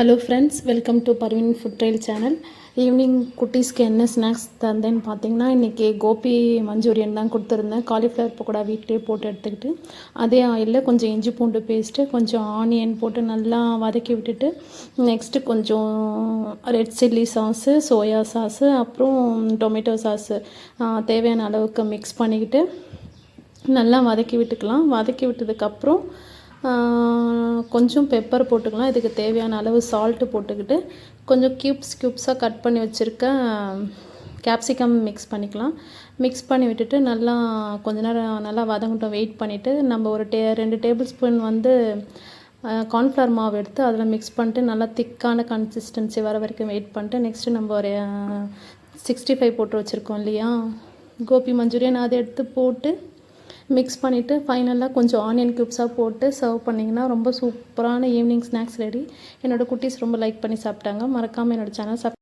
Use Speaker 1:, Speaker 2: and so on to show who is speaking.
Speaker 1: Hello friends, welcome to Parveen food trail channel. Evening குட்டீஸ்க்கு என்ன snacks தந்தேன்னு பார்த்தீங்கன்னா, இன்றைக்கி கோபி மஞ்சூரியன் தான் கொடுத்துருந்தேன். காலிஃப்ளவர் பக்கோடா வீட்டிலே போட்டு எடுத்துக்கிட்டு, அதே ஆயிலில் கொஞ்சம் இஞ்சி பூண்டு பேஸ்ட்டு, கொஞ்சம் ஆனியன் போட்டு நல்லா வதக்கி விட்டுட்டு, நெக்ஸ்ட்டு கொஞ்சம் red chilli sauce, soya sauce, அப்புறம் டொமேட்டோ சாஸு தேவையான அளவுக்கு மிக்ஸ் பண்ணிக்கிட்டு நல்லா வதக்கி விட்டுக்கலாம். வதக்கி விட்டதுக்கப்புறம் கொஞ்சம் பெப்பர் போட்டுக்கலாம். இதுக்கு தேவையான அளவு சால்ட்டு போட்டுக்கிட்டு கொஞ்சம் க்யூப்ஸாக கட் பண்ணி வச்சுருக்க கேப்சிகம் மிக்ஸ் பண்ணிக்கலாம். மிக்ஸ் பண்ணி விட்டுட்டு நல்லா கொஞ்ச நேரம் நல்லா வதங்கட்டும். வெயிட் பண்ணிவிட்டு நம்ம ஒரு 2 டேபிள் ஸ்பூன் கார்ன்ஃப்ளவர் மாவு எடுத்து அதில் மிக்ஸ் பண்ணிட்டு நல்லா திக்கான கன்சிஸ்டன்சி வர வரைக்கும் வெயிட் பண்ணிட்டு நெக்ஸ்ட்டு நம்ம ஒரு 65 போட்டு வச்சுருக்கோம் இல்லையா, கோபி மஞ்சூரியன், அதை எடுத்து போட்டு மிக்ஸ் பண்ணிவிட்டு ஃபைனலாக கொஞ்சம் ஆனியன் க்யூப்ஸாக போட்டு சர்வ் பண்ணிங்கன்னா ரொம்ப சூப்பரான ஈவினிங் ஸ்நாக்ஸ் ரெடி. என்னோடய குட்டீஸ் ரொம்ப லைக் பண்ணி சாப்பிட்டாங்க. மறக்காமல் என்னோடய சேனல்